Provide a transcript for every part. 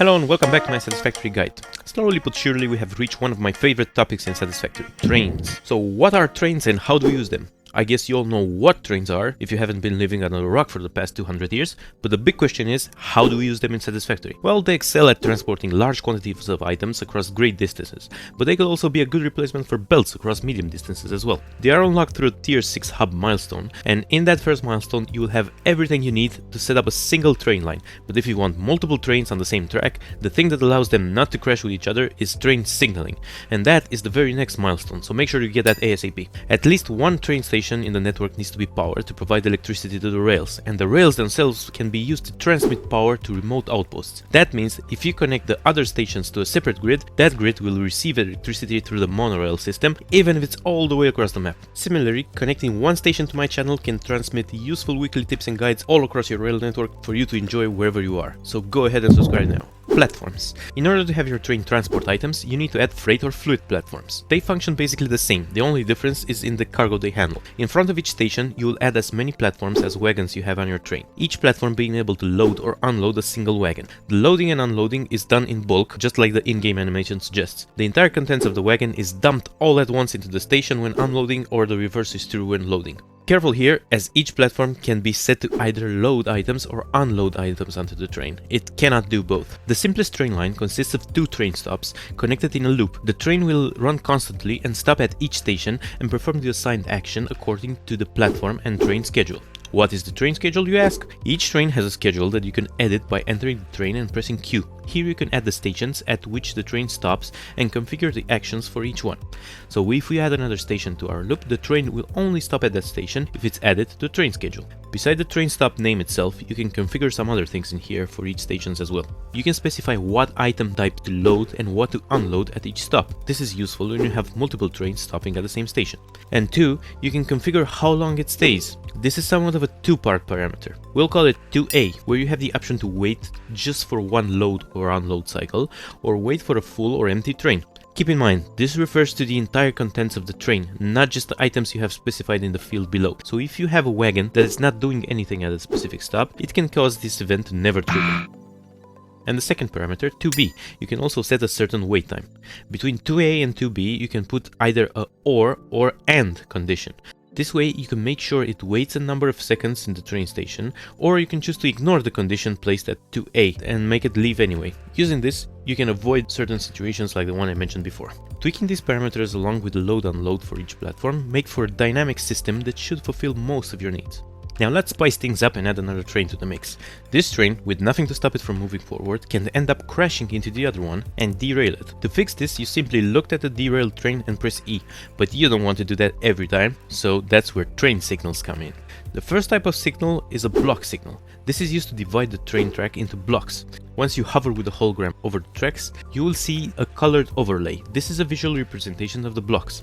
Hello and welcome back to my Satisfactory guide. Slowly but surely we have reached one of my favorite topics in Satisfactory, trains. So what are trains and how do we use them? I guess you all know what trains are if you haven't been living under a rock for the past 200 years, but the big question is, how do we use them in Satisfactory? Well, they excel at transporting large quantities of items across great distances, but they could also be a good replacement for belts across medium distances as well. They are unlocked through a tier 6 hub milestone, and in that first milestone you will have everything you need to set up a single train line. But if you want multiple trains on the same track, the thing that allows them not to crash with each other is train signaling, and that is the very next milestone, so make sure you get that ASAP. At least one train station in the network needs to be powered to provide electricity to the rails, and the rails themselves can be used to transmit power to remote outposts. That means if you connect the other stations to a separate grid, that grid will receive electricity through the monorail system, even if it's all the way across the map. Similarly, connecting one station to my channel can transmit useful weekly tips and guides all across your rail network for you to enjoy wherever you are. So go ahead and subscribe now. Platforms. In order to have your train transport items, you need to add freight or fluid platforms. They function basically the same, the only difference is in the cargo they handle. In front of each station, you will add as many platforms as wagons you have on your train, each platform being able to load or unload a single wagon. The loading and unloading is done in bulk, just like the in-game animation suggests. The entire contents of the wagon is dumped all at once into the station when unloading, or the reverse is true when loading. Careful here, as each platform can be set to either load items or unload items onto the train. It cannot do both. The simplest train line consists of two train stops connected in a loop. The train will run constantly and stop at each station and perform the assigned action according to the platform and train schedule. What is the train schedule, you ask? Each train has a schedule that you can edit by entering the train and pressing Q. Here you can add the stations at which the train stops and configure the actions for each one. So if we add another station to our loop, the train will only stop at that station if it's added to the train schedule. Beside the train stop name itself, you can configure some other things in here for each station as well. You can specify what item type to load and what to unload at each stop. This is useful when you have multiple trains stopping at the same station. And 2, you can configure how long it stays. This is somewhat of a two-part parameter. We'll call it 2A, where you have the option to wait just for one load or unload cycle, or wait for a full or empty train. Keep in mind, this refers to the entire contents of the train, not just the items you have specified in the field below. So if you have a wagon that is not doing anything at a specific stop, it can cause this event to never trigger. And the second parameter, 2B, you can also set a certain wait time. Between 2A and 2B, you can put either a or and condition. This way you can make sure it waits a number of seconds in the train station, or you can choose to ignore the condition placed at 2A and make it leave anyway. Using this, you can avoid certain situations like the one I mentioned before. Tweaking these parameters along with the load-unload for each platform make for a dynamic system that should fulfill most of your needs. Now let's spice things up and add another train to the mix. This train, with nothing to stop it from moving forward, can end up crashing into the other one and derail it. To fix this, you simply look at the derailed train and press E, but you don't want to do that every time, so that's where train signals come in. The first type of signal is a block signal. This is used to divide the train track into blocks. Once you hover with the hologram over the tracks, you will see a colored overlay. This is a visual representation of the blocks.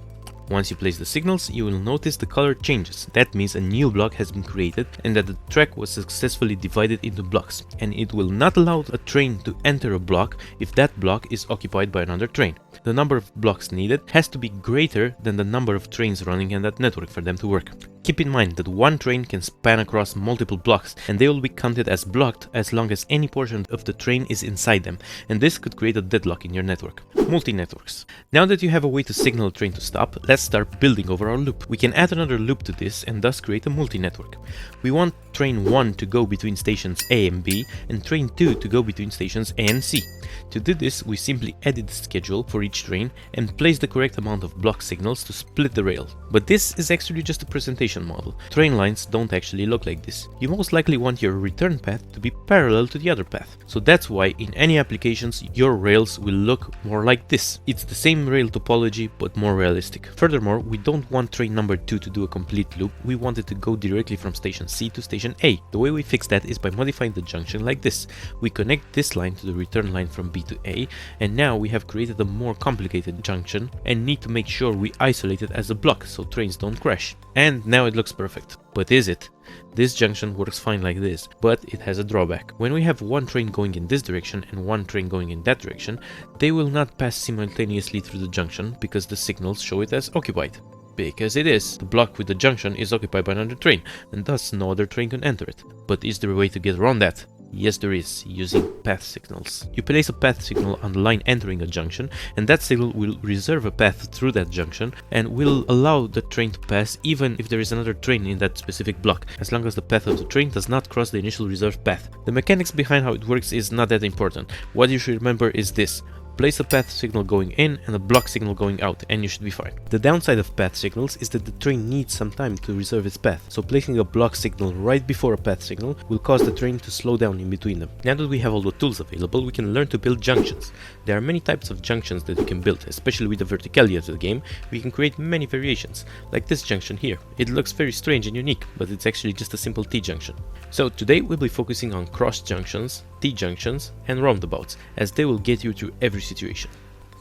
Once you place the signals, you will notice the color changes. That means a new block has been created and that the track was successfully divided into blocks. And it will not allow a train to enter a block if that block is occupied by another train. The number of blocks needed has to be greater than the number of trains running in that network for them to work. Keep in mind that one train can span across multiple blocks and they will be counted as blocked as long as any portion of the train is inside them, and this could create a deadlock in your network. Multi-networks. Now that you have a way to signal a train to stop, let's start building over our loop. We can add another loop to this and thus create a multi-network. We want train 1 to go between stations A and B and train 2 to go between stations A and C. To do this, we simply edit the schedule for each train and place the correct amount of block signals to split the rail. But this is actually just a presentation model. Train lines don't actually look like this. You most likely want your return path to be parallel to the other path. So that's why in any applications your rails will look more like this. It's the same rail topology but more realistic. Furthermore, we don't want train number 2 to do a complete loop. We want it to go directly from station C to station A. The way we fix that is by modifying the junction like this. We connect this line to the return line from B to A, and now we have created a more complicated junction and need to make sure we isolate it as a block so trains don't crash. And now it looks perfect. But is it? This junction works fine like this, but it has a drawback. When we have one train going in this direction and one train going in that direction, they will not pass simultaneously through the junction because the signals show it as occupied. Because it is. The block with the junction is occupied by another train, and thus no other train can enter it. But is there a way to get around that? Yes, there is, using path signals. You place a path signal on the line entering a junction, and that signal will reserve a path through that junction and will allow the train to pass even if there is another train in that specific block, as long as the path of the train does not cross the initial reserved path. The mechanics behind how it works is not that important. What you should remember is this. Place a path signal going in and a block signal going out, and you should be fine. The downside of path signals is that the train needs some time to reserve its path, so placing a block signal right before a path signal will cause the train to slow down in between them. Now that we have all the tools available, we can learn to build junctions. There are many types of junctions that you can build, especially with the verticality of the game. We can create many variations, like this junction here. It looks very strange and unique, but it's actually just a simple T-junction. So today we'll be focusing on cross junctions, T-junctions and roundabouts, as they will get you through every situation.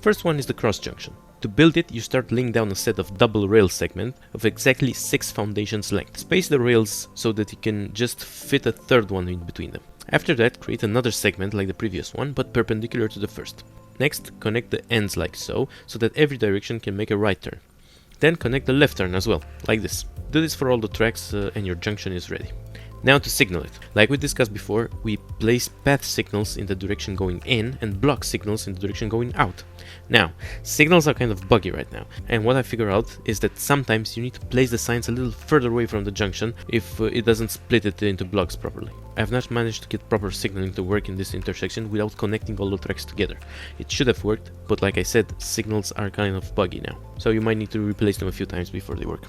First one is the cross junction. To build it, you start laying down a set of double rail segments of exactly 6 foundations length. Space the rails so that you can just fit a third one in between them. After that, create another segment like the previous one, but perpendicular to the first. Next, connect the ends like so that every direction can make a right turn. Then connect the left turn as well, like this. Do this for all the tracks and your junction is ready. Now to signal it. Like we discussed before, we place path signals in the direction going in and block signals in the direction going out. Now, signals are kind of buggy right now, and what I figure out is that sometimes you need to place the signs a little further away from the junction if it doesn't split it into blocks properly. I have not managed to get proper signaling to work in this intersection without connecting all the tracks together. It should have worked, but like I said, signals are kind of buggy now, so you might need to replace them a few times before they work.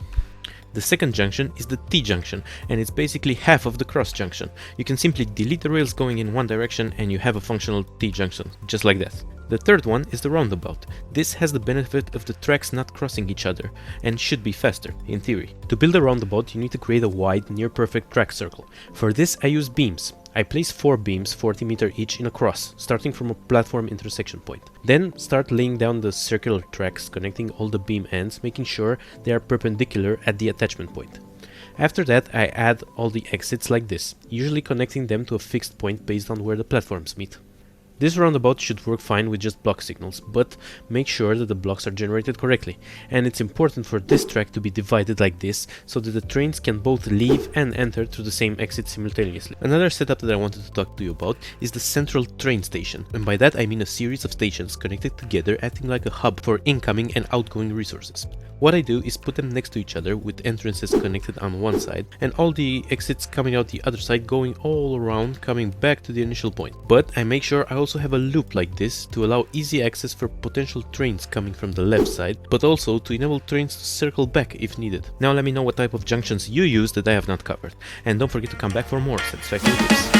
The second junction is the T-junction, and it's basically half of the cross junction. You can simply delete the rails going in one direction and you have a functional T-junction, just like that. The third one is the roundabout. This has the benefit of the tracks not crossing each other, and should be faster, in theory. To build a roundabout, you need to create a wide, near-perfect track circle. For this, I use beams. I place 4 beams, 40 meters each, in a cross, starting from a platform intersection point. Then start laying down the circular tracks, connecting all the beam ends, making sure they are perpendicular at the attachment point. After that, I add all the exits like this, usually connecting them to a fixed point based on where the platforms meet. This roundabout should work fine with just block signals, but make sure that the blocks are generated correctly, and it's important for this track to be divided like this, so that the trains can both leave and enter through the same exit simultaneously. Another setup that I wanted to talk to you about is the central train station, and by that I mean a series of stations connected together acting like a hub for incoming and outgoing resources. What I do is put them next to each other with entrances connected on one side and all the exits coming out the other side, going all around, coming back to the initial point. But I make sure I also have a loop like this to allow easy access for potential trains coming from the left side, but also to enable trains to circle back if needed. Now let me know what type of junctions you use that I have not covered, and don't forget to come back for more Satisfactory tips.